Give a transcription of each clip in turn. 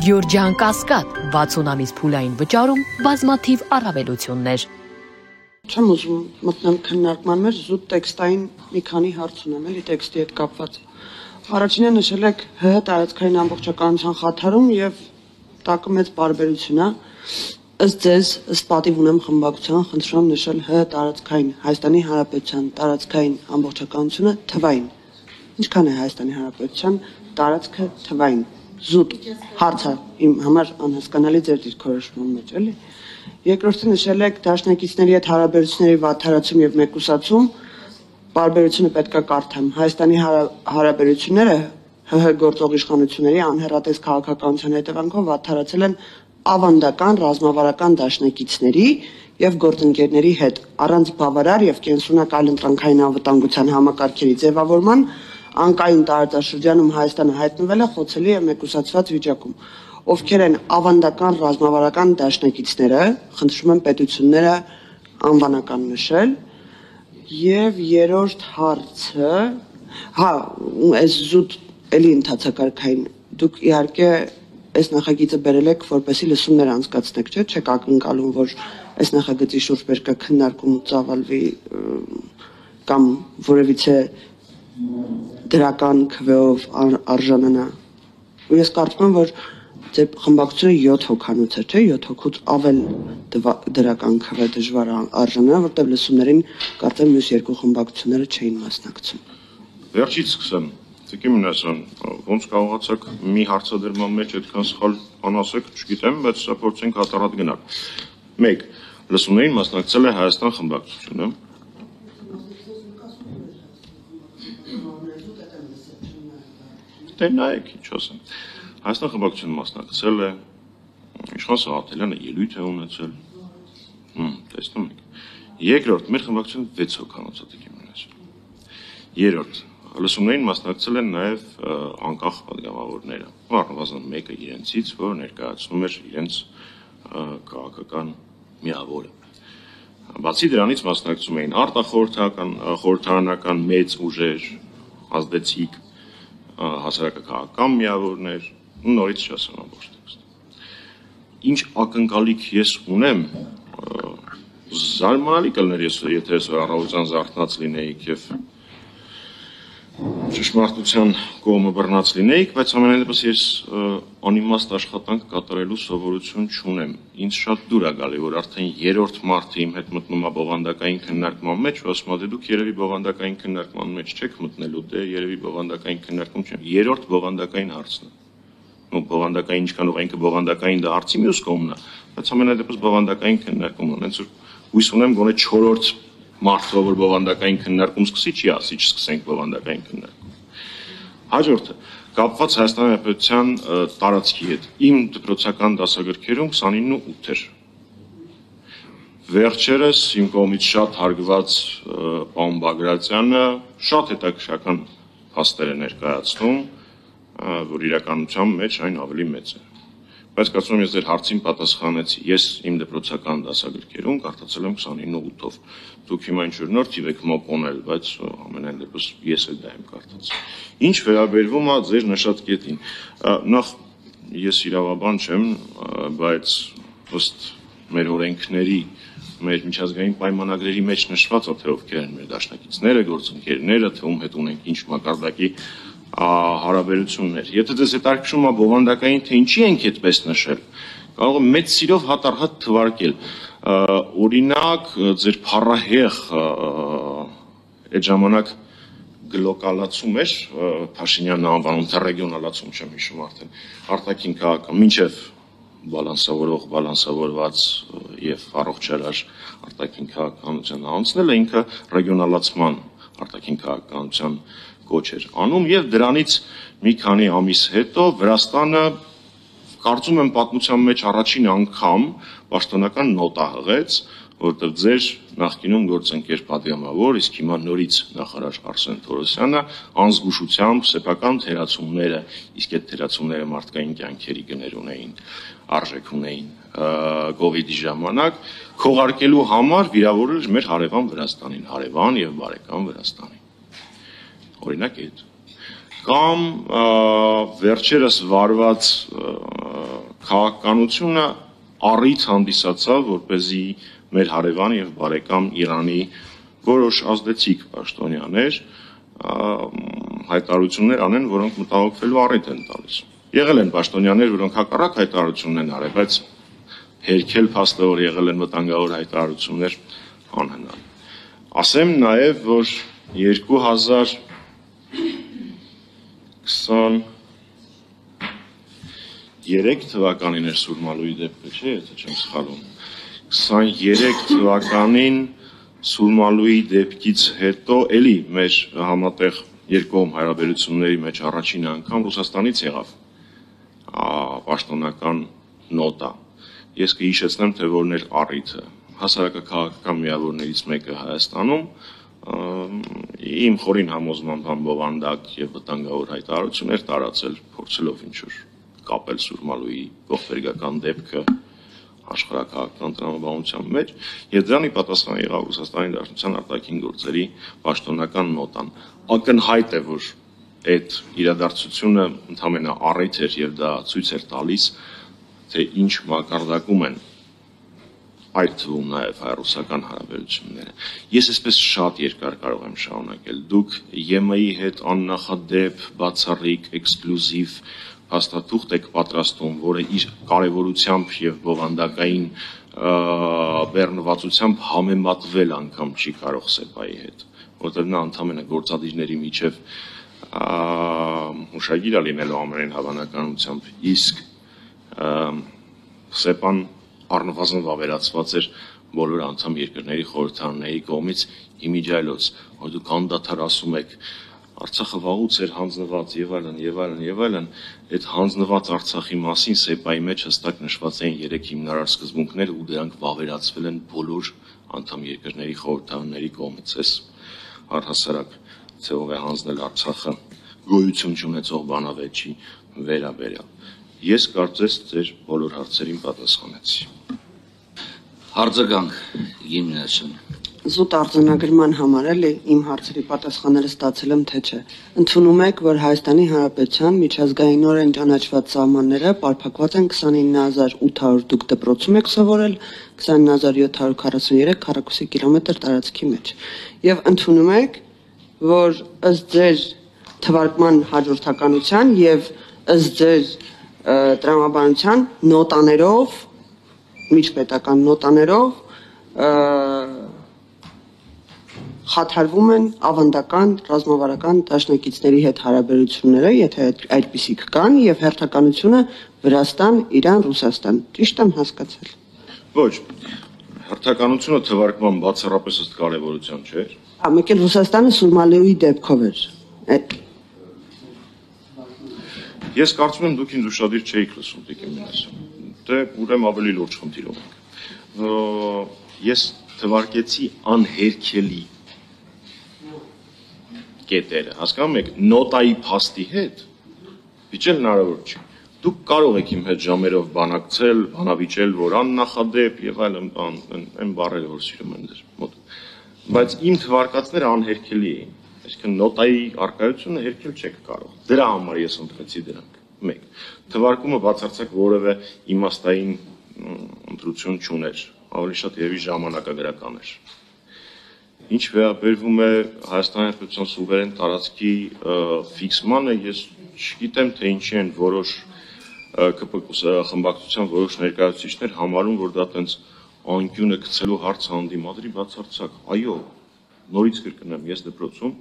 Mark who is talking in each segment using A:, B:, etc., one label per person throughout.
A: Գյորջյան Կասկադ 60 ամիս փուլային վճարում բազմաթիվ առավելություններ։
B: Չեմ ուզում մտնեմ քննարկման մեջ, զուտ տեքստային մի քանի հարց ունեմ, էլի տեքստի հետ կապված։ Առաջինը նշել եք ՀՀ տարածքային ամբողջականության խաթարում եւ տակը մեծ բարբերություն է։ Ըստ ձեզ, ըստ պատիվ ունեմ խմբակցության, խնդրում եմ նշել ՀՀ տարածքային Հայաստանի Հանրապետության տարածքային ամբողջականությունը թվային։ Ինչքան է Հայաստանի Հանրապետության տարածքը թվային։ Զուտ հարցը իմ համար անհասկանալի ձեր դիրքորոշման մեջ, էլի։ Երկրորդը նշել եք դաշնակիցների հետ հարաբերությունների վատթարացում եւ մեկուսացում, բարբերությունը պետք է կարդամ։ Հայաստանի հարաբերությունները ՀՀ գործող իշխանությունների անհեռատես քաղաքականության հետևանքով վատթարացել են ավանդական ռազմավարական դաշնակիցների եւ գործընկերների հետ առանց բավարար եւ կենսունակ այլընտրանքային անվտանգության համակարգերի ձևավորման անկային տարածաշրջանում Հայաստանը հայտնվել է խոցելի եւ մեկուսացված վիճակում։ Ովքեր են ավանդական ռազմավարական դաշնակիցները, խնդրում եմ պետությունները անվանական նշել։ Եվ երրորդ հարցը, այս զուտ էլի ընթացակարգային, դուք իհարկե այս նախագիծը բերել եք, որպեսզի լսումներ անցկացնեք, չէ՞, չեք ակնկալում, որ այս նախագծի շուրջ բերկա քննարկում ու ծավալվի կամ որևիցե դրական քվեով արժանանա։ Ու ես կարծում եմ, որ ձեր խմբակցությունը 7 հոգանոց է, չէ՞, 7 հոգուց ավել դրական քվե դժվար արժանանա, որտեղ լսումներին կարծեմ մյուս երկու խմբակցությունները չէին մասնակցում։
C: Վերջից սկսեմ, Տիկին Մինասյան, ոնց կարողացաք մի հարցադրման մեջ այդքան սխալ բան ասեք, չգիտեմ, բայց սա փորձենք հատարած գնալ։ 1. Լսումներին մասնակցել է Հայաստան խմբակցությունը։ Դե նայեք, ինչ ասեմ։ Հայաստան խմբակցությունը մասնակցել է, Իշխան Սաղաթելյանը ելույթ է ունեցել։ Տեսնում եք։ Երկրորդ, մեր խմբակցությունը 6 հոգանոց է, Տիկին Մինասյան։ Երրորդ, լսումներին մասնակցել են նաև անկախ պատգամավորները, առնվազն մեկը իրենցից, որ ներկայացնում էր իրենց քաղաքական միավորը։ Բացի դրանից մասնակցում էին արտախորհրդարանական մեծ ուժեր, ազդեցիկ հասարակական միավորներ, նորից չասեմ ամբողջ տեքստը։ Ինչ ակնկալիք ես ունեմ, զարմանալի կլներ եթե ես առավոտյան զարթնած լինեիք եւ ճշմարտության կողմը բռնած լինեիք, բայց ամենայնիվս ես անիմաստ աշխատանք կատարելու սովորություն չունեմ։ Ինձ շատ դուր է գալի, որ արդեն երրորդ մարդը իմ հետ մտնում է բովանդակային քննարկման մեջ, ու ասում է դուք երևի բովանդակային քննարկման մեջ չեք մտնելու, դե երևի բովանդակային քննարկում չեմ։ Երրորդ բովանդակային հարցն է։ Ու բովանդակային ինչքանով այնքը բովանդակային դա հարցի մյուս կողմն է, բայց ամենայնիվս բովանդակային քննարկումն է, հենց որ հույս ունեմ գոնե 4-րդ մարդը, որ բովանդակային քննարկում սկսի, չի ասի, չսկսենք բովանդակային քննարկում։ Հաջորդը, կապված Հայաստանի Հանրապետության տարածքի հետ, իմ դպրոցական դասագրքերում 29-8 էր։ Վերջերս իմ կողմից շատ հարգված պարոն Բագրատյանը շատ հետաքրքրական փաստեր է ներկայացնում, որ իրականության մեջ այն ավելի մեծ է։ Բայց կարծում եմ ես ձեր հարցին պատասխանեցի, ես իմ դպրոցական դասագրքերում կարդացել եմ 29-8-ով։ Դուք հիմա ինչ-որ նոր թիվ եք մոկոնել, բայց ամենայն դեպս ես էլ դա եմ կարդացել։ Ինչ վերաբերվում է ձեր նշած կետին, նախ ես իրավաբան չեմ, բայց ըստ մեր օրենքների, մեր միջազգային պայմանագրերի մեջ նշված է, թե ովքեր են մեր դաշնակիցները, գործընկերները, թե ում հետ ունենք ինչ մակարդակի հարաբերություններ։ Եթե ձեզ հետաքրքրում է բովանդակային, թե ինչի ենք այդպես նշել, կարող եմ մեծ սիրով հատառհատ թվարկել։ Օրինակ, ձեր փառահեղ այդ ժամանակ գլոկալացում էր Փաշինյանը անվանում, թե ռեգիոնալացում չեմ հիշում արդեն, արտաքին քաղաքական, մինչև բալանսավորված եւ առողջարար արտաքին քաղաքականության անցնելը ինքը ռեգիոնալացման արտաքին քաղաքականության կոչ էր անում եւ դրանից մի քանի ամիս հետո Վրաստանը կարծում եմ պատմության մեջ առաջին անգամ պաշտոնական նոտա հղեց, որտեղ ձեր նախկինում գործընկեր պատգամավոր, իսկ հիմա նորից նախարար Արսեն Թորոսյանը անզգուշությամբ սեփական թերացումները, իսկ այդ թերացումները մարդկային կյանքերի գներ ունեին, արժեք ունեին COVID-ի ժամանակ քողարկելու համար վիրավորել մեր հարևան Վրաստանին, հարևան եւ բարեկամ Վրաստանին։ Օրինակ այդ կամ վերջերս վարված քաղաքականությունը առիթ հանդիսացավ, որպեսզի մեր հարևան եւ բարեկամ Իրանի որոշ ազդեցիկ պաշտոնյաներ հայտարարություններ անեն, որոնք մտահոգվելու առիթ են տալիս։ Եղել են պաշտոնյաներ, որոնք հակառակ հայտարարություններ են արել, բայց հերքել փաստը, որ եղել են վտանգավոր հայտարարություններ անհնար։ Ասեմ նաեւ, որ 2023 թվականին էր Սուրմալուի դեպքը, չէ՞, եթե չեմ սխալվում։ 23 թվականին Սուրմալուի դեպքից հետո էլի մեր համատեղ երկկողմ հարաբերությունների մեջ առաջին անգամ Ռուսաստանից եղավ պաշտոնական նոտա։ Ես կհիշեցնեմ, թե որն էր առիթը։ Հասարակաքաղաքական միավորներից մեկը Հայաստանում իմ խորին համոզմամբ բովանդակ եւ վտանգավոր հայտարարություններ տարածել, փորձելով ինչ-որ կապել Սուրմալուի ողբերգական դեպքը աշխարհակաղակական տրամաբանության մեջ, եւ դրանի պատասխան եղավ Ռուսաստանի Դաշնության արտաքին գործերի պաշտոնական նոտան։ Ակնհայտ է, որ այդ իրադարձությունը ընդհանրապես առիթ էր եւ դա ցույց էր տալիս, թե ինչ մակարդակում են այդ թվում նաեւ հայ-ռուսական հարաբերությունները։ Ես այսպես շատ երկար կարող եմ շարունակել։ Դուք ԵՄ-ի հետ աննախադեպ, բացառիկ, էքսկլյուզիվ հաստատուղթ եք պատրաստում, որը իր կարևորությամբ եւ բովանդակային բեռնվածությամբ համեմատվել անգամ չի կարող ՍԵՊԱ-ի հետ, որտեղ նա ընդհանրապես գործադիրների միջև հուշագիր է լինելու ամենայն հավանականությամբ, իսկ ՍԵՊԱ-ն առնվազն վավերացված էր բոլոր անդամ երկրների խորհրդարանների կողմից իմիջիայլոց, որ դուք անդադար ասում եք Արցախը վաղուց էր հանձնված եւ այլն, այդ հանձնված Արցախի մասին ՍԵՊԱ-ի մեջ հստակ նշված էին 3 հիմնարար սկզբունքներ ու դրանք վավերացվել են բոլոր անդամ երկրների խորհրդարանների կողմից։ Այս առհասարակ ցեվով է հանձնել Արցախը գոյություն չունեցող բանավեճի վերաբերյալ։ Ես կարծես ձեր բոլոր հարցերին պատասխանեցի։
D: Արձագանք Գիմնաշյան։
B: Զուտ արձանագրման համար էլի իմ հարցերի պատասխանները ստացել եմ, թե չէ։ Ընդունում եք, որ Հայաստանի Հանրապետության միջազգայինորեն ճանաչված սահմանները պարփակված են 29800 դուք դպրոցում եք սովորել, 29743 քառակուսի կիլոմետր տարածքի մեջ։ Եվ ընդունում եք, որ ըստ ձեր թվարկման հաջորդականության եւ ըստ ձեր տրամաբանության նոտաներով, միջպետական նոտաներով խաթարվում են ավանդական ռազմավարական դաշնակիցների հետ հարաբերությունները, եթե այդպիսիք կան, եւ հերթականությունը Վրաստան, Իրան, Ռուսաստան։ Ճիշտ եմ հասկացել։
C: Ոչ, հերթականությունը թվարկման բացառապես ըստ կարևորության չէ։
B: Մեկ էլ Ռուսաստանը Սուրմալիուի դեպքով էր։
C: Ես կարծում եմ դուք ինձ ուշադիր չէիք լսում, Տիկին Մինասյան։ Դե ուրեմն ավելի լուրջ խնդիրով ենք։ Ես թվարկեցի անհերքելի կետերը, հասկանում եք, նոտայի փաստի հետ վիճել հնարավոր չի։ Դուք կարող եք իմ հետ ժամերով բանակցել, բանավիճել, որ աննախադեպ եւ այլն այն բառերը, որ սիրում են դեր մոտ։ Բայց իմ թվարկածները անհերքելի էին։ Այսինքն նոտայի արկայությունը հերքել չեք կարող։ Դրա համար ես ընտրեցի դրանք։ 1. Թվարկումը բացարձակ որևէ իմաստային ընտրություն չուներ, ավելի շատ եւի ժամանակագրական էր։ Ինչ վերաբերվում է Հայաստանի Հանրապետության սուվերեն տարածքի ֆիքսմանը, ես չգիտեմ, թե ինչի են որոշ ԿՊԿ խմբակցության որոշ ներկայացուցիչներ համարում, որ դա տենց անկյունը գցելու հարց հանդիմադրի բացարձակ։ Այո, նորից կրկնեմ, ես դպրոցում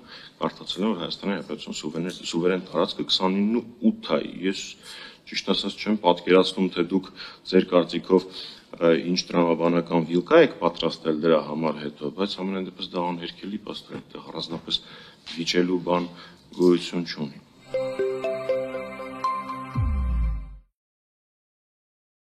C: կարդացել եմ, որ Հայաստանի Հանրապետության սուվերեն տարածքը 29.8-ի։ Ես ճիշտ ասած չեմ պատկերացնում, թե դուք ձեր կարծիքով ինչ տրամաբանական վիլկա եք պատրաստել դրա համար հետո, բայց ամենայն դեպս դա անհերքելի փաստ է, այդտեղ առանձնապես վիճելու բան գոյություն չունի։